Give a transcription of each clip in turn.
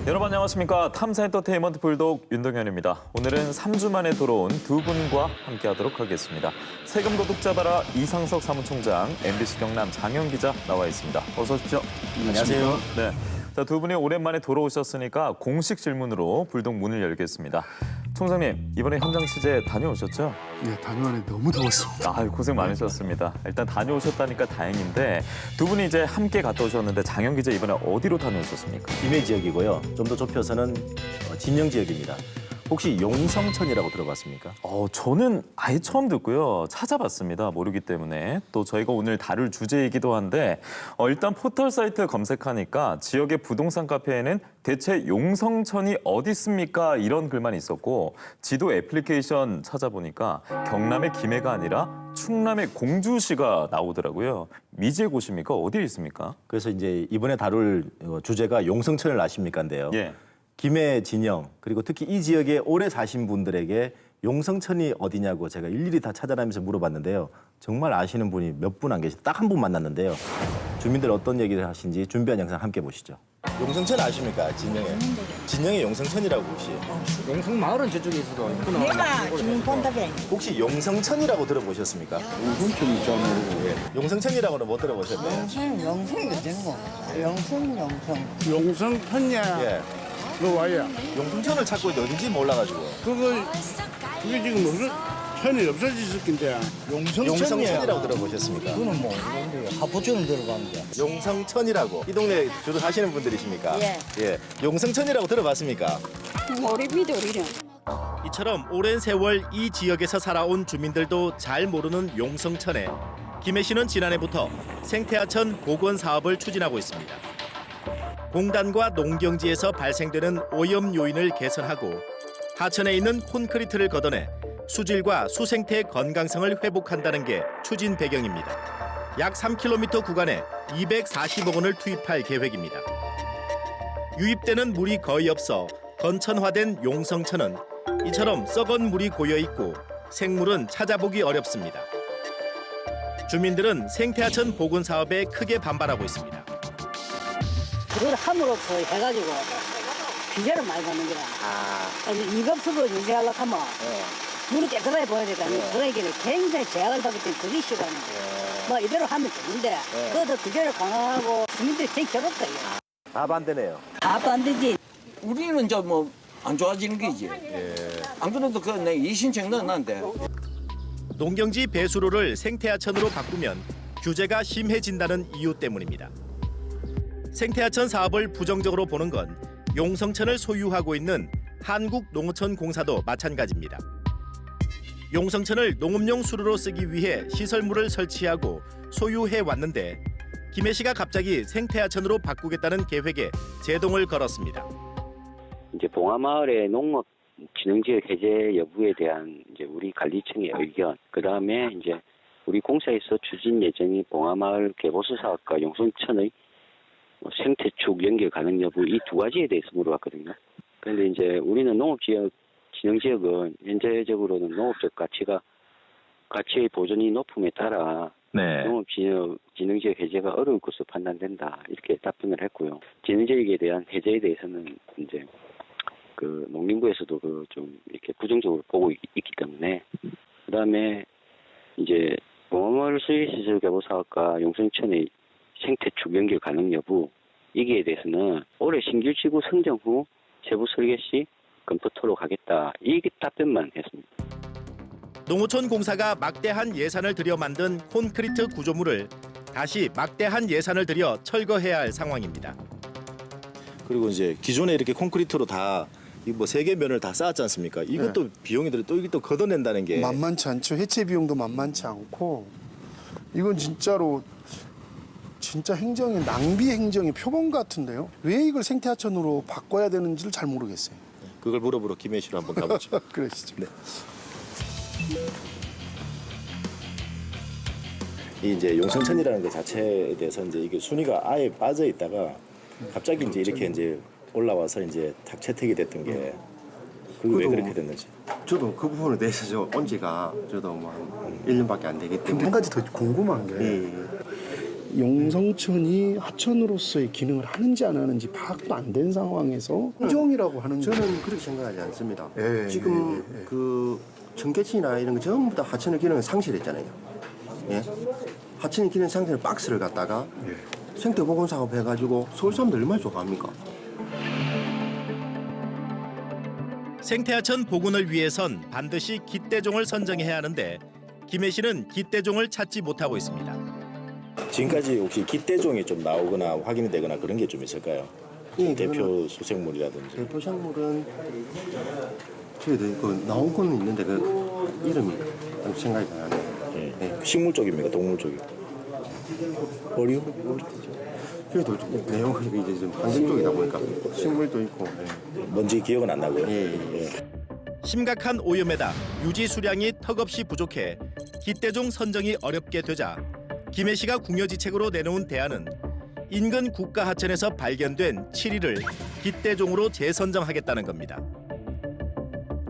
여러분 안녕하십니까. 탐사 엔터테인먼트 불독 윤동현입니다. 오늘은 3주 만에 돌아온 두 분과 함께하도록 하겠습니다. 세금 도둑 잡아라 이상석 사무총장, MBC 경남 장영 기자 나와 있습니다. 어서 오십시오. 안녕하세요. 네. 자, 두 분이 오랜만에 돌아오셨으니까 공식 질문으로 불독 문을 열겠습니다. 총장님, 이번에 현장 취재 다녀오셨죠? 네, 다녀왔는데 너무 더웠습니다. 아, 고생 많으셨습니다. 일단 다녀오셨다니까 다행인데 두 분이 이제 함께 갔다 오셨는데 장영 기자 이번에 어디로 다녀오셨습니까? 김해 지역이고요. 좀 더 좁혀서는 진영 지역입니다. 혹시 용성천이라고 들어봤습니까? 저는 아예 처음 듣고요. 찾아봤습니다. 모르기 때문에. 또 저희가 오늘 다룰 주제이기도 한데 일단 포털 사이트 검색하니까 지역의 부동산 카페에는 대체 용성천이 어디 있습니까? 이런 글만 있었고 지도 애플리케이션 찾아보니까 경남의 김해가 아니라 충남의 공주시가 나오더라고요. 미지의 곳입니까? 어디에 있습니까? 그래서 이제 이번에 다룰 주제가 용성천을 아십니까인데요. 예. 김해 진영 그리고 특히 이 지역에 오래 사신 분들에게 용성천이 어디냐고 제가 일일이 다 찾아다니면서 물어봤는데요. 정말 아시는 분이 몇 분 안 계시, 딱 한 분 만났는데요. 주민들 어떤 얘기를 하신지 준비한 영상 함께 보시죠. 용성천 아십니까? 진영에. 진영의 용성천이라고 혹시. 용성 마을은 저쪽에 있어도 있구나. 내가 지금 본다게 혹시 용성천이라고 들어보셨습니까? 용성천이 좀 모르고. 예. 용성천이라고는 못 들어보셨나요? 영성이 되는 거. 영성. 용성 편냐? 예. 너 와야. 용성천을 찾고 있는데 어딘지 몰라가지고. 그게 지금 무슨 천이 없어졌을 건데. 용성천이라고 들어보셨습니까? 그는 뭐 하포천을 들어가는데. 용성천이라고. 이 동네 주로 사시는 분들이십니까? 예. 예. 용성천이라고 들어봤습니까? 오리비돌이래. 이처럼 오랜 세월 이 지역에서 살아온 주민들도 잘 모르는 용성천에 김해시는 지난해부터 생태하천 복원 사업을 추진하고 있습니다. 공단과 농경지에서 발생되는 오염 요인을 개선하고 하천에 있는 콘크리트를 걷어내 수질과 수생태의 건강성을 회복한다는 게 추진 배경입니다. 약 3km 구간에 240억 원을 투입할 계획입니다. 유입되는 물이 거의 없어 건천화된 용성천은 이처럼 썩은 물이 고여 있고 생물은 찾아보기 어렵습니다. 주민들은 생태하천 복원 사업에 크게 반발하고 있습니다. 그걸 함으로써 해가지고 비자를 많이 받는 거야. 이급수를 유지하려고 하면 물이 깨끗하게 보여야 되니까 그러기를 굉장히 제약을 받기 때문에 그게 싫어하는 거야. 뭐 이대로 하면 되는데 그것도 비자를 강화하고 주민들이 되게 괴롭다. 다 반대네요. 답도 안 되지. 우리는 이제 뭐 안 좋아지는 게지. 안 그래도 내 이신청 넣어놨는데. 농경지 배수로를 생태하천으로 바꾸면 규제가 심해진다는 이유 때문입니다. 생태하천 사업을 부정적으로 보는 건 용성천을 소유하고 있는 한국농어촌공사도 마찬가지입니다. 용성천을 농업용 수로로 쓰기 위해 시설물을 설치하고 소유해 왔는데 김해시가 갑자기 생태하천으로 바꾸겠다는 계획에 제동을 걸었습니다. 이제 봉화마을의 농업 진흥지역 해제 여부에 대한 이제 우리 관리청의 의견, 그 다음에 이제 우리 공사에서 추진 예정인 봉화마을 개보수 사업과 용성천의 생태축 연결 가능 여부 이 두 가지에 대해서 물어봤거든요. 그런데 이제 우리는 농업지역, 진흥지역은 현재적으로는 농업적 가치의 보존이 높음에 따라 농업지역, 진흥지역 해제가 어려울 것으로 판단된다 이렇게 답변을 했고요. 진흥지역에 대한 해제에 대해서는 이제 그 농림부에서도 그 좀 이렇게 부정적으로 보고 있기 때문에 그다음에 이제 봉화마을 수리시설 개보 사업과 용성천의 생태축 연결 가능 여부 이기에 대해서는 올해 신규지구 선정 후 세부 설계 시 검토토록 하겠다 이 답변만 했습니다. 농어촌 공사가 막대한 예산을 들여 만든 콘크리트 구조물을 다시 막대한 예산을 들여 철거해야 할 상황입니다. 그리고 이제 기존에 이렇게 콘크리트로 다 뭐 세 개 면을 다 쌓았지 않습니까? 이것도 비용이 들어 또 이게 또 걷어낸다는 게 만만치 않죠. 해체 비용도 만만치 않고 이건 진짜로 진짜 행정의 낭비 행정의 표본 같은데요. 왜 이걸 생태하천으로 바꿔야 되는지를 잘 모르겠어요. 그걸 물어보러 김해시로 한번 가보죠. 그러시죠. 네. 이 이제 용성천이라는 것 자체에 대해서 이제 이게 순위가 아예 빠져 있다가 갑자기 이제 이렇게 이제 올라와서 이제 탁 채택이 됐던 게 그게 왜 그렇게 됐는지. 저도 그 부분에 대해서 온 지가 저도 뭐 한 1년밖에 안 되기 때문에 한 가지 더 궁금한 게 용성천이 하천으로서의 기능을 하는지 안 하는지 파악도 안 된 상황에서 후정이라고 하는 저는 그렇게 생각하지 않습니다. 예, 지금 그 청계천이나 이런 거 전부 다 하천의 기능을 상실했잖아요. 예? 하천의 기능 상실의 박스를 갖다가 생태보건 사업 해가지고 서울 사람들 얼마나 좋아합니까? 생태하천 복원을 위해선 반드시 깃대종을 선정해야 하는데 김해 씨는 깃대종을 찾지 못하고 있습니다. 지금까지 혹시 깃대종이 좀 나오거나 확인이 되거나 그런 게 좀 있을까요? 예, 대표 수색물이라든지. 대표 생물은 저희들 그 나온 거는 있는데 그 이름이 생각이 안 나네요. 예. 식물 쪽입니까? 동물 쪽입니까? 어류? 그래도 내용이 이제 좀 환경 쪽이다 보니까 식물도 있고. 뭔지 기억은 안 나고요. 예. 심각한 오염에다 유지 수량이 턱없이 부족해 깃대종 선정이 어렵게 되자 김해 씨가 궁여지책으로 내놓은 대안은 인근 국가하천에서 발견된 7위를 깃대종으로 재선정하겠다는 겁니다.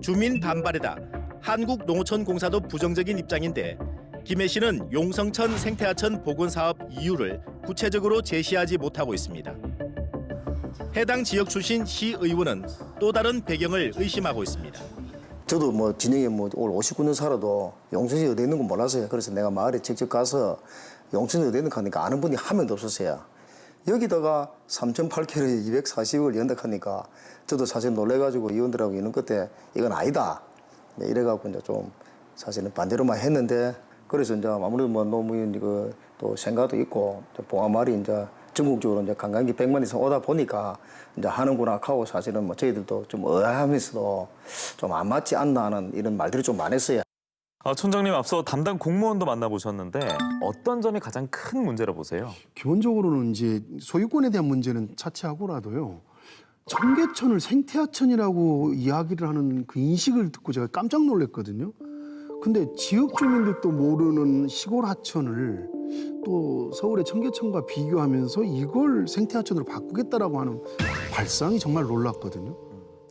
주민 반발에다 한국농어촌공사도 부정적인 입장인데 김해 씨는 용성천 생태하천 복원 사업 이유를 구체적으로 제시하지 못하고 있습니다. 해당 지역 출신 시의원은 또 다른 배경을 의심하고 있습니다. 저도 뭐 진영에 뭐 올 59년 살아도 용천이 어디 있는 건 몰랐어요. 그래서 내가 마을에 직접 가서 용천이 어디 있는 가 하니까 아는 분이 한 명도 없었어요. 여기다가 3.8km에 240을 연다 하니까 저도 사실 놀래가지고 의원들하고 있는 끝에 이건 아니다. 이래갖고 이제 좀 사실은 반대로만 했는데 그래서 이제 아무래도 뭐 노무현 또 생각도 있고 봉화마을이 이제 전국적으로 이제 관광객 100만 이상 오다 보니까 이제 하는구나 하고 사실은 뭐 저희들도 좀 의아하면서도 좀 안 맞지 않나 하는 이런 말들이 좀 많았어요. 촌장님 앞서 담당 공무원도 만나보셨는데 어떤 점이 가장 큰 문제라 보세요? 기본적으로는 이제 소유권에 대한 문제는 차치하고라도요. 청계천을 생태하천이라고 이야기를 하는 그 인식을 듣고 제가 깜짝 놀랐거든요. 근데 지역 주민들도 모르는 시골 하천을 또 서울의 청계천과 비교하면서 이걸 생태하천으로 바꾸겠다라고 하는 발상이 정말 놀랐거든요.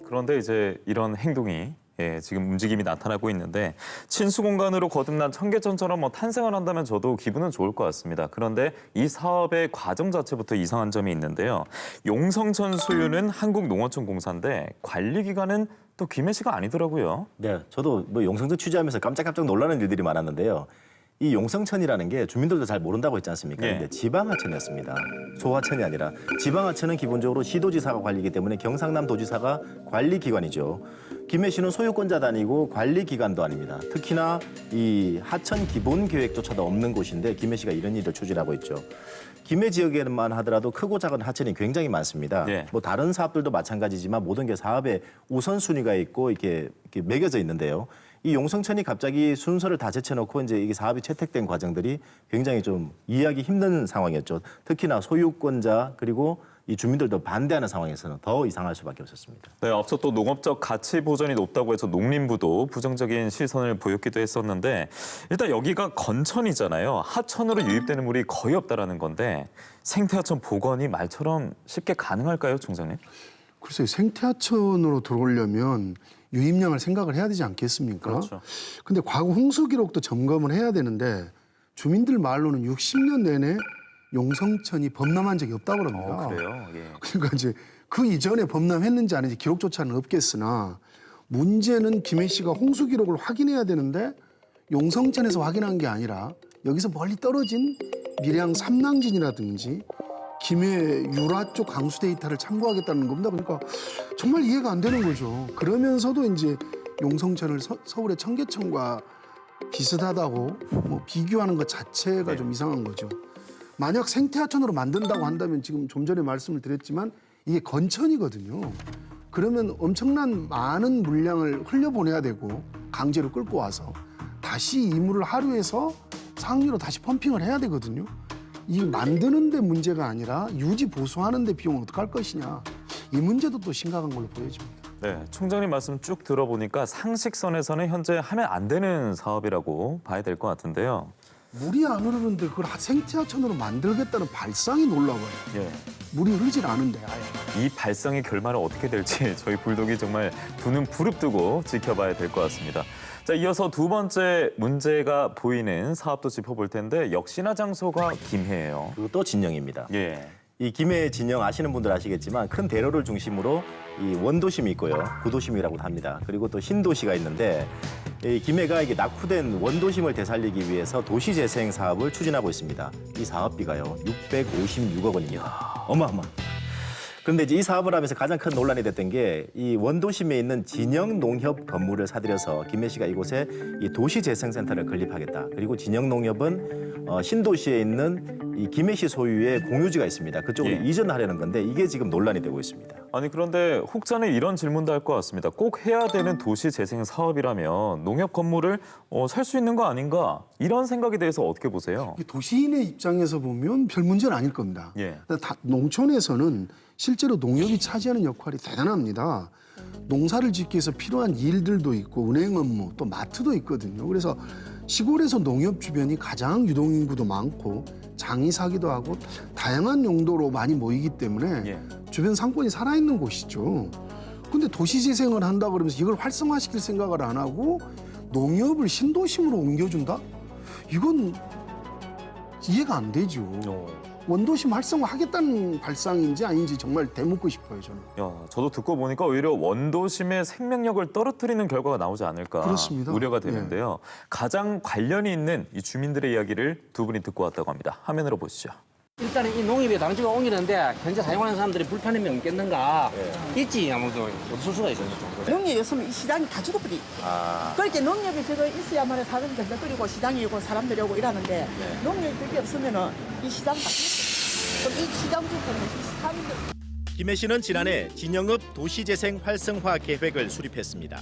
그런데 이제 이런 행동이 지금 움직임이 나타나고 있는데 친수 공간으로 거듭난 청계천처럼 뭐 탄생을 한다면 저도 기분은 좋을 것 같습니다. 그런데 이 사업의 과정 자체부터 이상한 점이 있는데요. 용성천 소유는 한국농어촌공사인데 관리 기관은 또 김해시가 아니더라고요. 네, 저도 뭐 용성천 취재하면서 깜짝깜짝 놀라는 일들이 많았는데요. 이 용성천이라는 게 주민들도 잘 모른다고 했지 않습니까? 예. 근데 지방하천이었습니다. 소하천이 아니라 지방하천은 기본적으로 시도지사가 관리이기 때문에 경상남도지사가 관리기관이죠. 김해시는 소유권자도 아니고 관리기관도 아닙니다. 특히나 이 하천 기본계획조차도 없는 곳인데 김해시가 이런 일을 추진하고 있죠. 김해 지역에만 하더라도 크고 작은 하천이 굉장히 많습니다. 네. 뭐 다른 사업들도 마찬가지지만 모든 게 사업에 우선순위가 있고 이렇게 매겨져 있는데요. 이 용성천이 갑자기 순서를 다 제쳐놓고 이제 이게 사업이 채택된 과정들이 굉장히 좀 이해하기 힘든 상황이었죠. 특히나 소유권자 그리고 이 주민들도 반대하는 상황에서는 더 이상할 수밖에 없었습니다. 네, 앞서 또 농업적 가치 보전이 높다고 해서 농림부도 부정적인 시선을 보였기도 했었는데 일단 여기가 건천이잖아요. 하천으로 유입되는 물이 거의 없다라는 건데 생태하천 복원이 말처럼 쉽게 가능할까요, 총장님? 글쎄요, 생태하천으로 들어오려면 유입량을 생각을 해야 되지 않겠습니까? 그렇죠. 근데 과거 홍수 기록도 점검을 해야 되는데 주민들 말로는 60년 내내 용성천이 범람한 적이 없다고 그럽니다. 그래요? 예. 그러니까 이제 그 이전에 범람했는지 아닌지 기록조차는 없겠으나 문제는 김해 씨가 홍수 기록을 확인해야 되는데 용성천에서 확인한 게 아니라 여기서 멀리 떨어진 밀양 삼낭진이라든지 김해 유라 쪽 강수 데이터를 참고하겠다는 겁니다. 그러니까 정말 이해가 안 되는 거죠. 그러면서도 이제 용성천을 서울의 청계천과 비슷하다고 뭐 비교하는 것 자체가 좀 이상한 거죠. 만약 생태하천으로 만든다고 한다면 지금 좀 전에 말씀을 드렸지만 이게 건천이거든요. 그러면 엄청난 많은 물량을 흘려보내야 되고 강제로 끌고 와서 다시 이 물을 하류에서 상류로 다시 펌핑을 해야 되거든요. 이 만드는 데 문제가 아니라 유지 보수하는 데 비용을 어떻게 할 것이냐. 이 문제도 또 심각한 걸로 보여집니다. 네, 총장님 말씀 쭉 들어보니까 상식선에서는 현재 하면 안 되는 사업이라고 봐야 될 것 같은데요. 물이 안 흐르는데 그걸 생태하천으로 만들겠다는 발상이 놀라워요. 예. 물이 흐르질 않은데 아예. 이 발상의 결말은 어떻게 될지 저희 불독이 정말 두 눈 부릅뜨고 지켜봐야 될 것 같습니다. 자, 이어서 두 번째 문제가 보이는 사업도 짚어볼 텐데 역시나 장소가 김해예요. 그리고 또 진영입니다. 예. 이 김해 진영 아시는 분들 아시겠지만 큰 대로를 중심으로 이 원도심이 있고요. 구도심이라고도 합니다. 그리고 또 신도시가 있는데 이 김해가 이게 낙후된 원도심을 되살리기 위해서 도시재생 사업을 추진하고 있습니다. 이 사업비가요 656억 원입니다. 어마어마. 그런데 이제 이 사업을 하면서 가장 큰 논란이 됐던 게 이 원도심에 있는 진영농협 건물을 사들여서 김해시가 이곳에 이 도시재생센터를 건립하겠다. 그리고 진영농협은 신도시에 있는 이 김해시 소유의 공유지가 있습니다. 그쪽으로 예. 이전하려는 건데 이게 지금 논란이 되고 있습니다. 아니 그런데 혹 전에 이런 질문도 할 것 같습니다. 꼭 해야 되는 도시재생 사업이라면 농협 건물을 살 수 있는 거 아닌가? 이런 생각에 대해서 어떻게 보세요? 이게 도시인의 입장에서 보면 별 문제는 아닐 겁니다. 예. 농촌에서는 실제로 농협이 차지하는 역할이 대단합니다. 농사를 짓기 위해서 필요한 일들도 있고 은행 업무 또 마트도 있거든요. 그래서 시골에서 농협 주변이 가장 유동인구도 많고 장의사기도 하고 다양한 용도로 많이 모이기 때문에 예. 주변 상권이 살아있는 곳이죠. 근데 도시재생을 한다 그러면서 이걸 활성화시킬 생각을 안 하고 농협을 신도심으로 옮겨준다? 이건 이해가 안 되죠. 원도심 활성화하겠다는 발상인지 아닌지 정말 되묻고 싶어요, 저는. 야, 저도 듣고 보니까 오히려 원도심의 생명력을 떨어뜨리는 결과가 나오지 않을까 그렇습니다. 우려가 되는데요. 가장 관련이 있는 이 주민들의 이야기를 두 분이 듣고 왔다고 합니다. 화면으로 보시죠. 일단은 이 농협에 당초가 옮기는데 현재 사용하는 사람들이 불편함이 없겠는가? 있지 아무도 없을 수가 있어요. 농협이 없으면 이 시장이 다 죽어버리. 그렇게 농협이 저거 있어야만 사람들이 덜덜거리고 시장이 오고 사람들이 오고 이러는데 농협이 그게 없으면은 이 시장 다 죽어. 그럼 이 시장 죽으면 이 사람들. 김해시는 지난해 진영읍 도시재생 활성화 계획을 수립했습니다.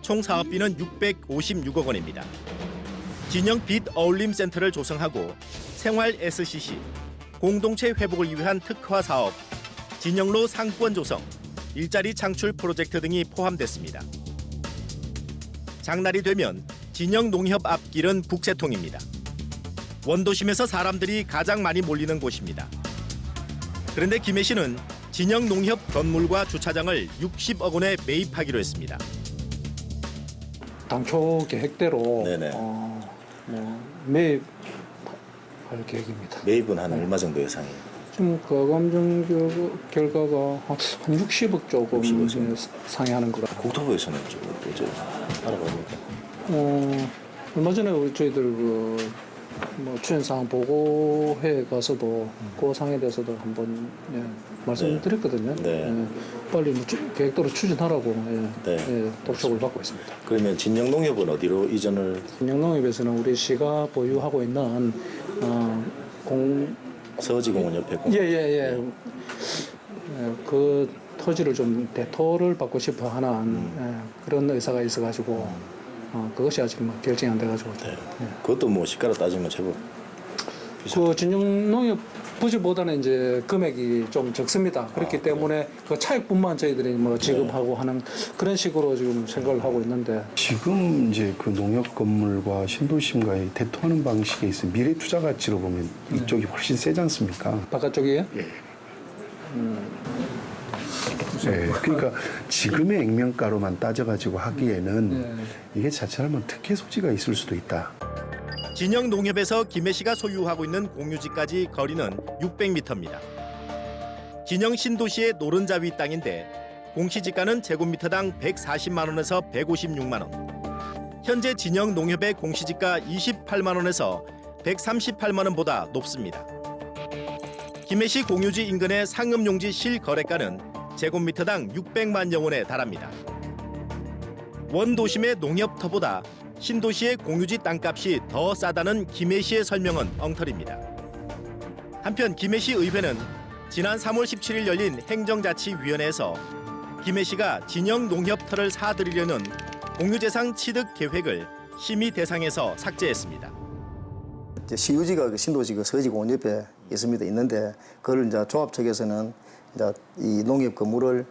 총 사업비는 656억 원입니다. 진영 빛 어울림 센터를 조성하고 생활 SCC, 공동체 회복을 위한 특화 사업, 진영로 상권 조성, 일자리 창출 프로젝트 등이 포함됐습니다. 장날이 되면 진영 농협 앞길은 북새통입니다. 원도심에서 사람들이 가장 많이 몰리는 곳입니다. 그런데 김해시는 진영 농협 건물과 주차장을 60억 원에 매입하기로 했습니다. 당초 계획대로 네네. 매입할 계획입니다. 매입은 한 얼마 정도 예상이에요? 지금 가감정 결과가 한 60억 조금 60억 정도. 상회하는 거라. 국토부에서는 좀 어째 알아봅니까? 얼마 전에 저희들 추진사항 보고회 가서도 그 사항에 대해서도 한번 말씀드렸거든요. 네. 빨리 계획대로 추진하라고 네. 독촉을 받고 있습니다. 그러면 진영농협은 어디로 이전을? 진영농협에서는 우리 시가 보유하고 있는 서지공원 옆에 공원. 예. 그 토지를 좀 대토를 받고 싶어 하는 그런 의사가 있어가지고 그것이 아직 결정이 안 돼가지고. 네. 그것도 뭐 시가로 따지면 제법. 그 진영농협 부지보다는 이제 금액이 좀 적습니다. 그렇기 때문에 그 차익분만 저희들이 지급하고 하는 그런 식으로 지금 생각을 하고 있는데. 지금 이제 그 농협 건물과 신도심과의 대토하는 방식에 있어 미래 투자 가치로 보면 이쪽이 훨씬 세지 않습니까? 바깥쪽이에요? 네, 그러니까 지금의 액면가로만 따져가지고 하기에는 이게 자칫하면 특혜 소지가 있을 수도 있다. 진영 농협에서 김해시가 소유하고 있는 공유지까지 거리는 600m입니다. 진영 신도시의 노른자위 땅인데 공시지가는 제곱미터당 140만 원에서 156만 원. 현재 진영 농협의 공시지가 28만 원에서 138만 원보다 높습니다. 김해시 공유지 인근의 상업용지 실거래가는 제곱미터당 600만 원에 달합니다. 원도심의 농협터보다 신도시의 공유지 땅값이 더 싸다는 김해시의 설명은 엉터리입니다. 한편 김해시 의회는 지난 3월 17일 열린 행정자치위원회에서 김해시가 진영 농협터를 사들이려는 공유재산 취득 계획을 심의 대상에서 삭제했습니다. 시유지가 신도시 서지공원 옆에 있는데 그걸 이제 조합 측에서는 이제 이 농협 건물을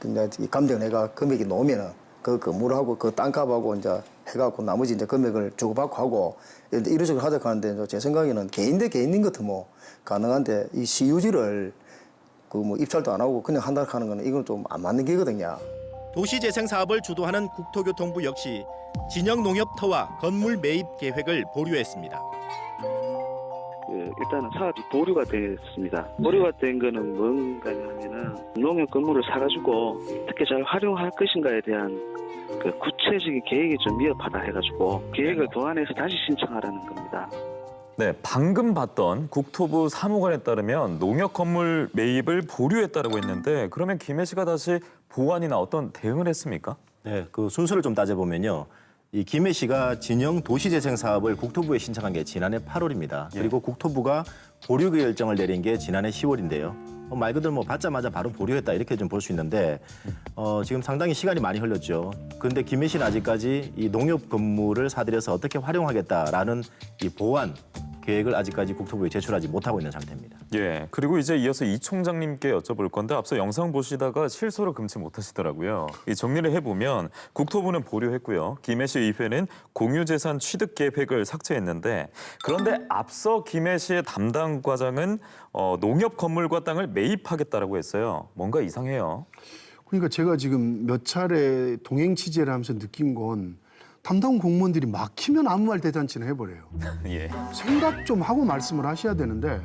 이제 감정내가 금액이 나오면은 그 건물하고 그 땅값하고 이제 해갖고 나머지 이제 금액을 주고받고 하고 이런 식으로 하자 하는데 제 생각에는 개인 대 개인인 것도 뭐 가능한데 이 CUG를 그 뭐 입찰도 안 하고 그냥 한다 하는 거는 이건 좀 안 맞는 게거든요. 도시재생 사업을 주도하는 국토교통부 역시 진영농협터와 건물 매입 계획을 보류했습니다. 일단은 사업이 보류가 됐습니다. 보류가 된 거는 뭔가 하면은 농협 건물을 사가지고 어떻게 잘 활용할 것인가에 대한 그 구체적인 계획이 좀 미흡하다 해가지고 계획을 도안해서 다시 신청하라는 겁니다. 네, 방금 봤던 국토부 사무관에 따르면 농협 건물 매입을 보류했다고 했는데 그러면 김해 씨가 다시 보완이나 어떤 대응을 했습니까? 네, 그 순서를 좀 따져보면요. 이 김해 씨가 진영 도시재생 사업을 국토부에 신청한 게 지난해 8월입니다. 그리고 국토부가 보류 결정을 내린 게 지난해 10월인데요. 말 그대로 뭐 받자마자 바로 보류했다 이렇게 좀 볼 수 있는데 지금 상당히 시간이 많이 흘렀죠. 그런데 김해 씨는 아직까지 이 농협 건물을 사들여서 어떻게 활용하겠다라는 이 보완 계획을 아직까지 국토부에 제출하지 못하고 있는 상태입니다. 예, 그리고 이제 이어서 이 총장님께 여쭤볼 건데 앞서 영상 보시다가 실소를 금치 못하시더라고요. 이 정리를 해보면 국토부는 보류했고요. 김해시 의회는 공유재산 취득 계획을 삭제했는데 그런데 앞서 김해시의 담당 과장은 농협 건물과 땅을 매입하겠다라고 했어요. 뭔가 이상해요. 그러니까 제가 지금 몇 차례 동행 취재를 하면서 느낀 건 담당 공무원들이 막히면 아무 말 대잔치는 해버려요. 예. 생각 좀 하고 말씀을 하셔야 되는데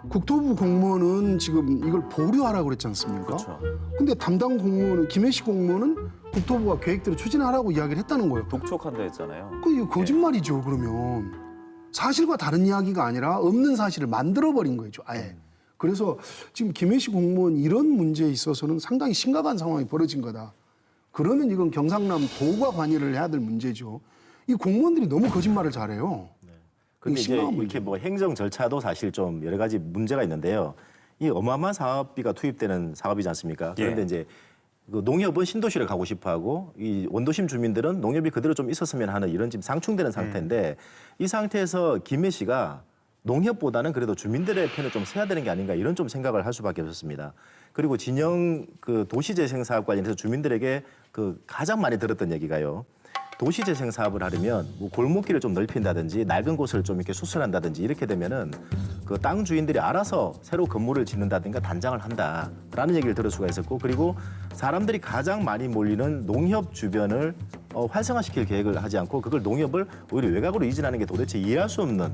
국토부 공무원은 지금 이걸 보류하라고 그랬지 않습니까? 그렇죠. 근데 담당 공무원은 김해시 공무원은 국토부가 계획대로 추진하라고 이야기를 했다는 거예요. 독촉한다 했잖아요. 이거 거짓말이죠. 그러면 사실과 다른 이야기가 아니라 없는 사실을 만들어버린 거죠. 아예. 그래서 지금 김해시 공무원 이런 문제에 있어서는 상당히 심각한 상황이 벌어진 거다. 그러면 이건 경상남 도가 관여를 해야 될 문제죠. 이 공무원들이 너무 거짓말을 잘해요. 그런데 이제 이렇게 뭐 행정 절차도 사실 좀 여러 가지 문제가 있는데요. 이 어마어마한 사업비가 투입되는 사업이지 않습니까? 그런데 이제 그 농협은 신도시를 가고 싶어하고 이 원도심 주민들은 농협이 그대로 좀 있었으면 하는 이런 지금 상충되는 상태인데 이 상태에서 김해 씨가 농협보다는 그래도 주민들의 편을 좀 세야 되는 게 아닌가 이런 좀 생각을 할 수밖에 없었습니다. 그리고 진영 그 도시재생 사업 관련해서 주민들에게 그 가장 많이 들었던 얘기가요. 도시재생 사업을 하려면 뭐 골목길을 좀 넓힌다든지 낡은 곳을 좀 이렇게 수선한다든지 이렇게 되면은 그 땅 주인들이 알아서 새로 건물을 짓는다든가 단장을 한다라는 얘기를 들을 수가 있었고 그리고 사람들이 가장 많이 몰리는 농협 주변을 활성화시킬 계획을 하지 않고 그걸 농협을 오히려 외곽으로 이전하는 게 도대체 이해할 수 없는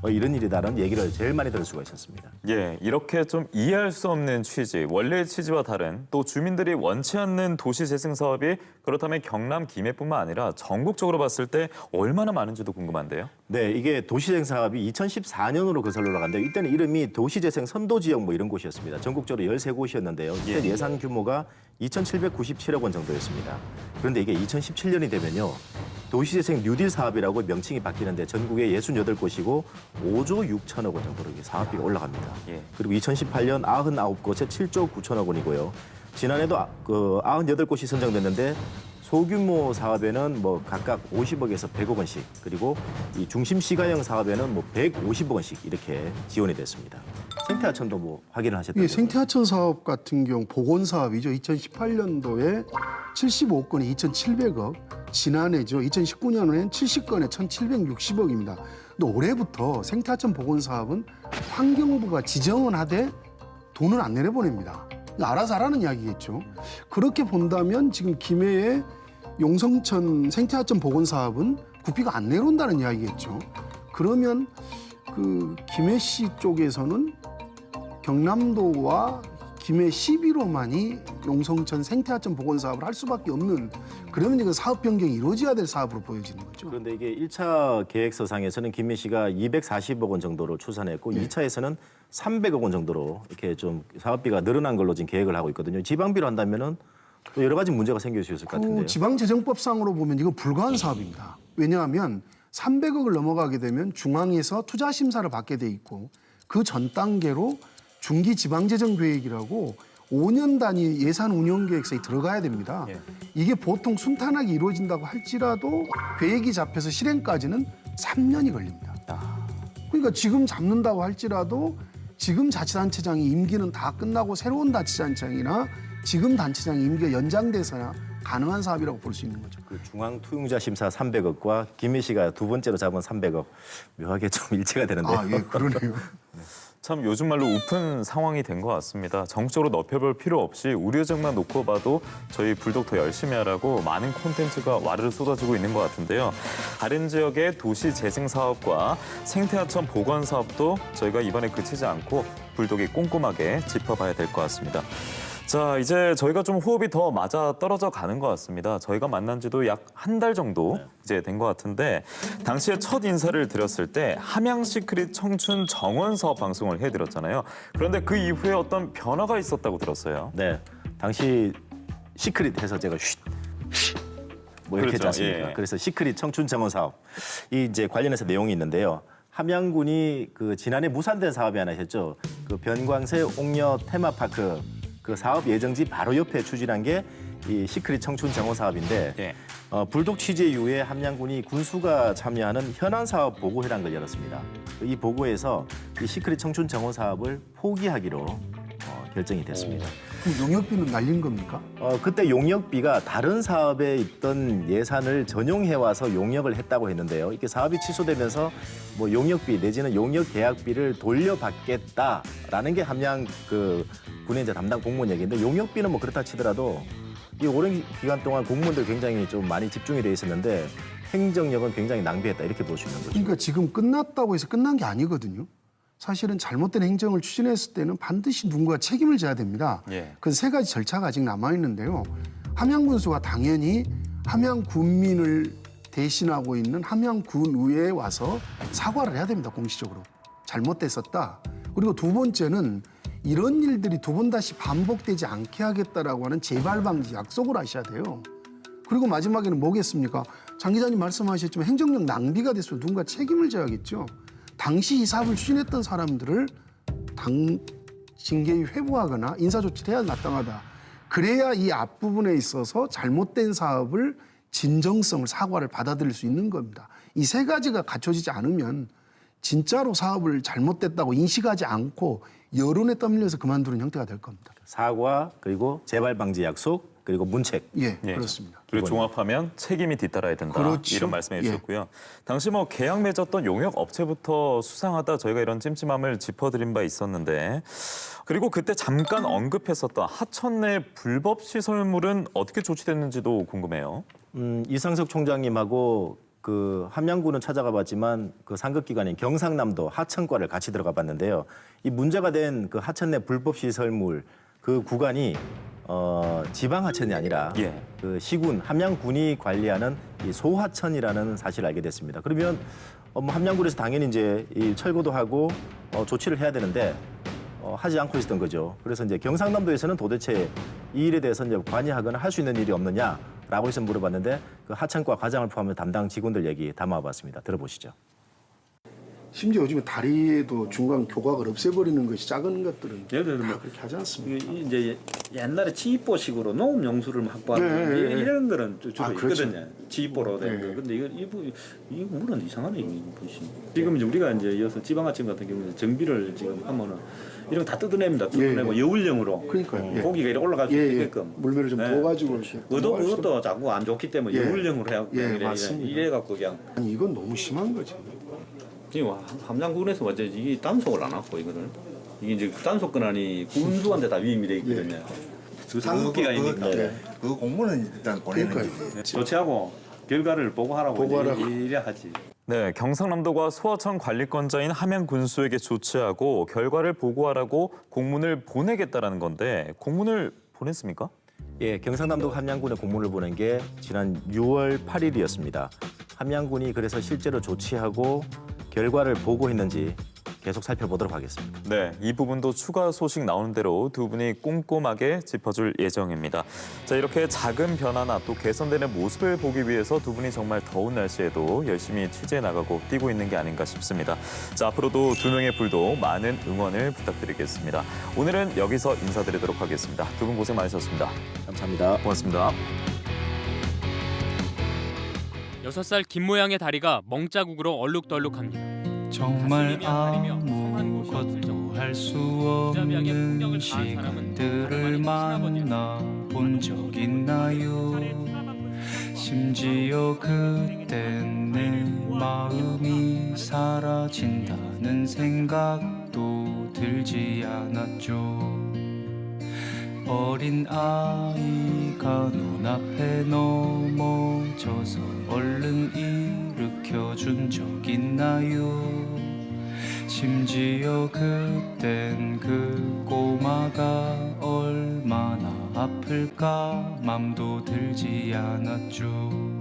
이런 일이다라는 얘기를 제일 많이 들을 수가 있었습니다. 예, 이렇게 좀 이해할 수 없는 취지, 원래의 취지와 다른 또 주민들이 원치 않는 도시재생 사업이 그렇다면 경남 김해뿐만 아니라 전국적으로 봤을 때 얼마나 많은지도 궁금한데요. 네, 이게 도시재생 사업이 2014년으로 거슬러 올라갔는데 이때는 이름이 도시재생 선도지역 뭐 이런 곳이었습니다. 전국적으로 13곳이었는데요. 이때 예산 규모가 2,797억 원 정도였습니다. 그런데 이게 2017년이 되면요. 도시재생 뉴딜 사업이라고 명칭이 바뀌는데 전국에 68곳이고 5조 6천억 원 정도로 사업비가 올라갑니다. 그리고 2018년 99곳에 7조 9천억 원이고요. 지난해도 그 98곳이 선정됐는데 소규모 사업에는 뭐 각각 50억에서 100억 원씩 그리고 이 중심 시가형 사업에는 뭐 150억 원씩 이렇게 지원이 됐습니다. 생태하천도 뭐 확인을 하셨다고요? 예, 생태하천 사업 같은 경우 보건 사업이죠. 2018년도에 75건에 2,700억, 지난해죠. 2019년에는 70건에 1,760억입니다. 근데 올해부터 생태하천 보건 사업은 환경부가 지정은 하되 돈을 안 내려보냅니다. 알아서 하라는 이야기겠죠. 그렇게 본다면 지금 김해의 용성천 생태하천 보건 사업은 국비가 안 내려온다는 이야기겠죠. 그러면 그 김해시 쪽에서는 경남도와 김해 시비로만이 용성천 생태하천 보건 사업을 할 수밖에 없는 그러면 이거 사업 변경이 이루어져야 될 사업으로 보여지는 거죠. 그런데 이게 1차 계획서상에서는 김해시가 240억 원 정도로 추산했고 2차에서는 300억 원 정도로 이렇게 좀 사업비가 늘어난 걸로 지금 계획을 하고 있거든요. 지방비로 한다면은 또 여러 가지 문제가 생길 수 있을 것 같은데요. 지방재정법상으로 보면 이거 불가한 사업입니다. 왜냐하면 300억을 넘어가게 되면 중앙에서 투자 심사를 받게 돼 있고 그 전 단계로 중기 지방재정 계획이라고 5년 단위 예산 운영 계획서에 들어가야 됩니다. 이게 보통 순탄하게 이루어진다고 할지라도 계획이 잡혀서 실행까지는 3년이 걸립니다. 그러니까 지금 잡는다고 할지라도 지금 자치단체장이 임기는 다 끝나고 새로운 자치단체장이나 지금 단체장이 임기가 연장돼서야 가능한 사업이라고 볼 수 있는 거죠. 그 중앙투용자 심사 300억과 김해 씨가 두 번째로 잡은 300억 묘하게 좀 일치가 되는데요. 아, 예, 그러네요. 참 요즘 말로 우픈 상황이 된 것 같습니다. 정적으로 넓혀볼 필요 없이 우려정만 놓고 봐도 저희 불독 더 열심히 하라고 많은 콘텐츠가 와르르 쏟아지고 있는 것 같은데요. 다른 지역의 도시 재생 사업과 생태하천 보건 사업도 저희가 이번에 그치지 않고 불독이 꼼꼼하게 짚어봐야 될 것 같습니다. 자, 이제 저희가 좀 호흡이 더 맞아 떨어져 가는 것 같습니다. 저희가 만난 지도 약 한 달 정도 이제 된 것 같은데 당시에 첫 인사를 드렸을 때 함양 시크릿 청춘 정원 사업 방송을 해드렸잖아요. 그런데 그 이후에 어떤 변화가 있었다고 들었어요. 네, 당시 시크릿 해서 제가 뭐 이렇게 그렇죠. 했지 않습니까? 예. 그래서 시크릿 청춘 정원 사업 이 이제 관련해서 내용이 있는데요. 함양군이 그 지난해 무산된 사업이 하나 있었죠. 그 변광세 옥녀 테마파크 그 사업 예정지 바로 옆에 추진한 게 이 시크릿 청춘 정원 사업인데 예. 불독 취재 이후에 함양군이 군수가 참여하는 현안 사업 보고회라는 걸 열었습니다. 이 보고에서 이 시크릿 청춘 정원 사업을 포기하기로 결정이 됐습니다. 그럼 용역비는 날린 겁니까? 그때 용역비가 다른 사업에 있던 예산을 전용해 와서 용역을 했다고 했는데요. 이렇게 사업이 취소되면서 뭐 용역비 내지는 용역 계약비를 돌려받겠다라는 게 함양 그 군의 이제 담당 공무원 얘기인데 용역비는 뭐 그렇다 치더라도 이 오랜 기간 동안 공무원들 굉장히 좀 많이 집중이 돼 있었는데 행정력은 굉장히 낭비했다 이렇게 볼 수 있는 거죠. 그러니까 지금 끝났다고 해서 끝난 게 아니거든요. 사실은 잘못된 행정을 추진했을 때는 반드시 누군가 책임을 져야 됩니다. 예. 그 세 가지 절차가 아직 남아 있는데요. 함양군수가 당연히 함양군민을 대신하고 있는 함양군의회에 와서 사과를 해야 됩니다. 공식적으로 잘못됐었다. 그리고 두 번째는 이런 일들이 두 번 다시 반복되지 않게 하겠다라고 하는 재발 방지 약속을 하셔야 돼요. 그리고 마지막에는 뭐겠습니까? 장 기자님 말씀하셨지만 행정력 낭비가 됐으면 누군가 책임을 져야겠죠. 당시 이 사업을 추진했던 사람들을 징계위 회부하거나 인사조치를 해야 마땅하다. 그래야 이 앞부분에 있어서 잘못된 사업을 진정성을 사과를 받아들일 수 있는 겁니다. 이 세 가지가 갖춰지지 않으면 진짜로 사업을 잘못됐다고 인식하지 않고 여론에 떠밀려서 그만두는 형태가 될 겁니다. 사과 그리고 재발 방지 약속 그리고 문책. 예, 그렇습니다. 그리고 종합하면 책임이 뒤따라야 된다. 그렇죠. 이런 말씀해 예. 주셨고요. 당시 뭐 계약 맺었던 용역 업체부터 수상하다 저희가 이런 찜찜함을 짚어드린 바 있었는데 그리고 그때 잠깐 언급했었던 하천 내 불법 시설물은 어떻게 조치됐는지도 궁금해요. 이상석 총장님하고 그 함양군은 찾아가 봤지만 그 상급기관인 경상남도 하천과를 같이 들어가 봤는데요. 이 문제가 된 그 하천 내 불법 시설물 그 구간이 지방 하천이 아니라 예. 그 시군 함양군이 관리하는 이 소하천이라는 사실을 알게 됐습니다. 그러면 함양군에서 당연히 이제 이 철거도 하고 조치를 해야 되는데 하지 않고 있었던 거죠. 그래서 이제 경상남도에서는 도대체 이 일에 대해서 이제 관여하거나 할 수 있는 일이 없느냐라고 해서 물어봤는데 그 하천과 과장을 포함해 담당 직원들 얘기 담아봤습니다. 들어보시죠. 심지어 요즘에 다리에도 중간 교각을 없애버리는 것이 작은 것들은 예를 들면 다 그렇게 하지 않습니까? 이제 옛날에 치입보식으로 농업 용수를 확보하는 네, 네, 이런 거는 주로 그렇죠. 있거든요. 치입보로 된 네. 거. 근데 이 물은 이상하네 이 보시면. 지금 이제 우리가 이제 이어서 지방하천 같은 경우는 정비를 지금 하면은 이런 거 다 뜯어냅니다. 뜯어내고 여울형으로 그러니까요. 예. 고기가 이렇게 올라갈 수 예, 예. 있게끔. 물매를 좀 네. 부어가지고 이렇게 그것도 자꾸 안 좋기 때문에 예. 여울형으로 해갖고 예, 그냥 맞습니다. 이래갖고 그냥. 아니 이건 너무 심한 거지. 지금 함양군에서 완전 이게 단속을 안 하고 이거를 이게 이제 단속 권한이 군수한테 다 위임이 돼 있거든요. 상급기관이니까. 그 공문은 일단 보내는 그러니까요. 거지. 조치하고 결과를 보고하라고 보고하라고. 이래 하지. 네, 경상남도가 소하천 관리권자인 함양군수에게 조치하고 결과를 보고하라고 공문을 보내겠다라는 건데 공문을 보냈습니까? 예, 경상남도 함양군에 공문을 보낸 게 지난 6월 8일이었습니다. 함양군이 그래서 실제로 조치하고 결과를 보고했는지 계속 살펴보도록 하겠습니다. 네, 이 부분도 추가 소식 나오는 대로 두 분이 꼼꼼하게 짚어줄 예정입니다. 자, 이렇게 작은 변화나 또 개선되는 모습을 보기 위해서 두 분이 정말 더운 날씨에도 열심히 취재해 나가고 뛰고 있는 게 아닌가 싶습니다. 자, 앞으로도 두 명의 불도 많은 응원을 부탁드리겠습니다. 오늘은 여기서 인사드리도록 하겠습니다. 두 분 고생 많으셨습니다. 감사합니다. 고맙습니다. 6살 김 모양의 다리가 멍자국으로 얼룩덜룩합니다. 정말 아무것도 말로 할 수 없는 시간들을 만나 본 적 있나요? 심지어 그땐 내 마음이 사라진다는 생각도 들지 않았죠. 어린 아이가 눈앞에 넘어져서 얼른 일으켜준 적 있나요? 심지어 그땐 그 꼬마가 얼마나 아플까 맘도 들지 않았죠.